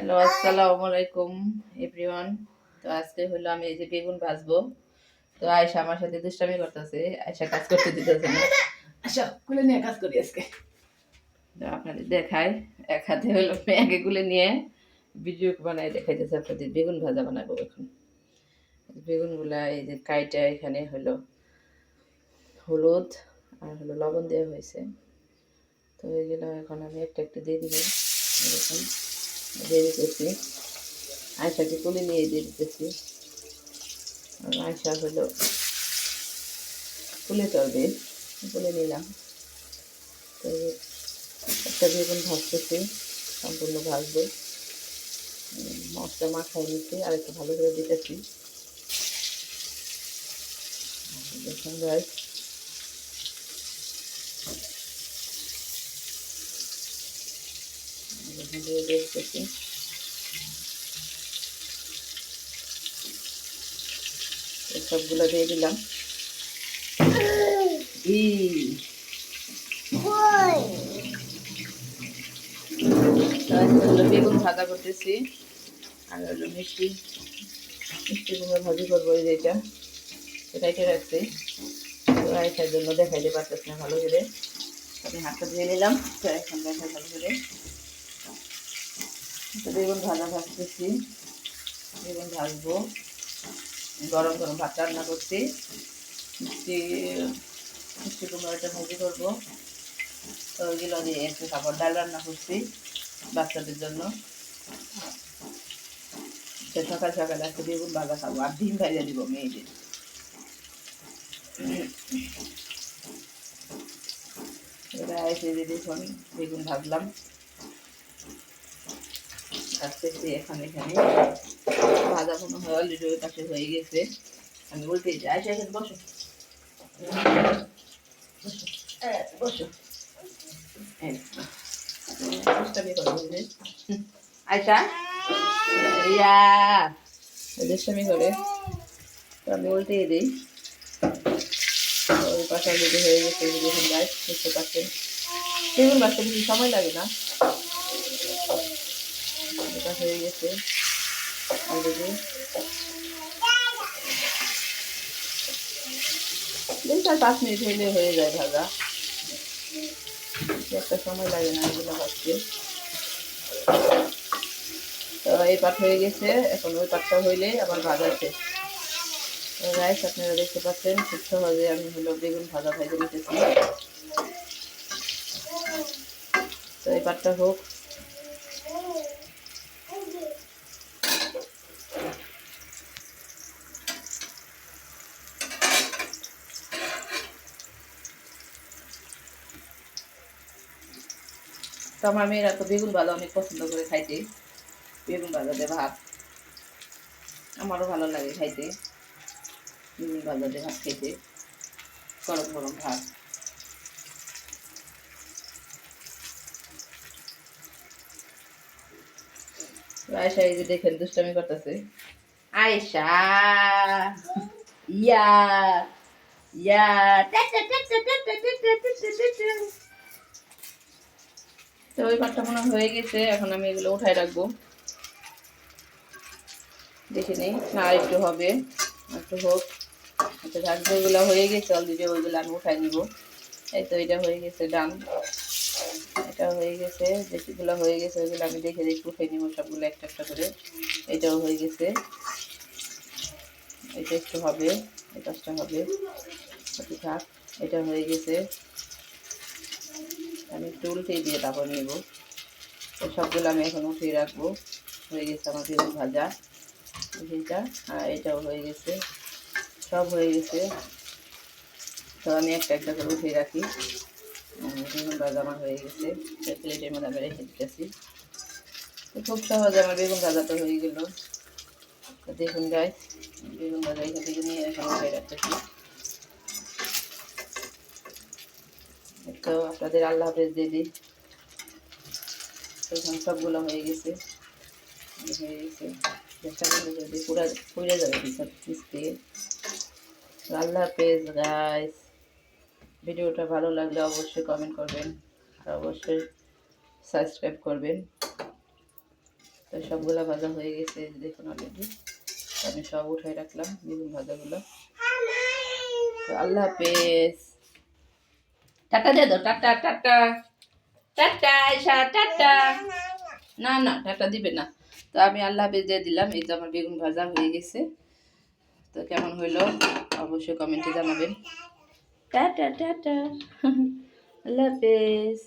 Hello, আসসালামু আলাইকুম everyone. তো আজকে হলো আমি এই যে বেগুন ভাজবো। তো আয়শা আমার সাথে দুষ্টামি করতেছে, আয়শা কাজ করতে দিতেছে না। আচ্ছা, গুলে নিয়ে কাজ করি আজকে। তো আপনাদের দেখায় এক হাতে হলো ম্যাগে গুলে নিয়ে ভিডিও বানায় দেখাইতেছে আপনাদের। বেগুন ভাজা বানাবো এখন। বেগুন গুলা এই যে কাইটা এখানে হলো হলুদ আর হলো লবণ দেওয়া হয়েছে। তো এগুলো এখন আমি একটা একটা দিয়ে দিব। এরকম দিয়ে দিতেছি, আয়শাকে তুলে নিয়ে দিয়ে দিতেছি। আয়শা হলো তুলে চলবে, তুলে নিলাম। তো একটা বেগুন ভাজতেছি, সম্পূর্ণ ভাজবো। মশলা মাখাই নিচ্ছি আর একটু ভালো করে দিতেছি। দেখুন গাইস, দিয়ে দিতেছি। সবগুলো দিয়ে দিলাম। বেগুন ভাজা করতেছি আর হলো মিষ্টি মিষ্টি কুমড়ো ভাজি করবো। এই যে এটাকে রাখছি। তো আয়সার জন্য দেখাইতে পারতেছি না ভালো করে, আমি হাতটা ধুয়ে নিলাম। তো এখন দেখাই ভালো করে। তো বেগুন ভাজা ভাজতেছি, বেগুন ভাজবো। গরম গরম ভাত রান্না করছি, মিষ্টি মিষ্টি কুমড়োটা ভাজি করবো। তো ওইগুলো দিয়ে একটু খাবার ডাল রান্না করছি বাচ্চাদের জন্য। সকাল সকালে একটা বেগুন ভাজা খাবো আর ডিম ভাজা দিব মেয়েদের। এবার এসে দেখুন বেগুন ভাজলাম, ভাজতেছি এখানে ভাজা মনে হয় অলরেডি ওই পাশে হয়ে গেছে। আমি বলতে যাই আয়সা এখানে বসো, বসো। আয়সা রিয়া দুষ্টামি করে, তো আমি উল্টিয়ে দিই। ওই পাশে অলরেডি হয়ে গেছে, দেখুন গাছ বুঝতে পারছেন। বেগুন ভাজতে বেশি সময় লাগে না, এটা হয়ে গেছে অলরেডি। 3-4-5 মিনিট হইলে হয়ে যায় ভাজা, একটা সময় লাগে না এগুলো ভাজতে। তো এই পাট হয়ে গেছে, এখন ওই পাটটা হইলেই আবার ভাজা শেষ। রাইস আপনারা দেখতে পাচ্ছেন খুব সহজে আমি হলো বেগুন ভাজা ভাজে নিতেছি। তো এই পাটটা হোক। তো আমার মেয়েরা তো বেগুন ভাজা অনেক পছন্দ করে খাইতে, বেগুন ভাজা দিয়ে ভাত। আমারও ভালো লাগে খাইতে, বেগুন ভাজা দিয়ে ভাত খাইতে, গরম গরম ভাত। আয়সা এই যে দেখেন দুষ্টামি করতেছে। আয়সা ইয়া ইয়া তো ওই পাটটা মনে হয়ে গেছে, এখন আমি এগুলো উঠায় রাখবো। দেখে নেই না, একটু হবে, একটু হোক। আচ্ছা রাখবো, ওইগুলো হয়ে গেছে অলরেডি, ওইগুলো আমি উঠাই নিব। এই তো এটা হয়ে গেছে ডান, এটা হয়ে গেছে, যেগুলো হয়ে গেছে ওইগুলো আমি দেখে দেখে উঠে নিব সবগুলো একটা একটা করে। এটাও হয়ে গেছে, এটা একটু হবে, এই কাজটা হবে, থাক। এটা হয়ে গেছে, আমি একটু উল্টে দিয়ে তারপর নেব। তো সবগুলো আমি এখন উঠিয়ে রাখবো। হয়ে গেছে আমার বেগুন ভাজা, এটা আর এটাও হয়ে গেছে, সব হয়ে গেছে। তো আমি একটা একটা করে উঠিয়ে রাখি। বেগুন ভাজা আমার হয়ে গেছে, প্লেটের মধ্যে আমি রেখে দিতেছি। তো খুব সহজে আমার বেগুন ভাজাটা হয়ে গেল। তো দেখুন গাইস, বেগুন ভাজা এখান থেকে নিয়ে এখন উঠিয়ে রাখতেছি। তো আপনাদের আল্লাহ হাফেজ দিয়ে দিই। এখন সবগুলো হয়ে গেছে, চেষ্টা করলে যদি পুড়ে যাবে পিস দিয়ে। আল্লাহ হাফেজ গাইস। ভিডিওটা ভালো লাগলে অবশ্যই কমেন্ট করবেন আর অবশ্যই সাবস্ক্রাইব করবেন। তো সবগুলা ভাজা হয়ে গেছে, দেখুন অলরেডি। আমি সব উঠাই রাখলাম বেগুন ভাজাগুলো। তো আল্লাহ হাফেজ, টাটা দিয়ে দাও, tata tata tata Ayesha, tata. না না, টাটা দিবে না। তো আমি আল্লাহ হাফেজ দিয়ে দিলাম। এই তো আমার বেগুন ভাজা হয়ে গেছে। তো কেমন হইলো অবশ্যই কমেন্টে জানাবেন। টাটা টাটা আল্লাহ হাফেজ।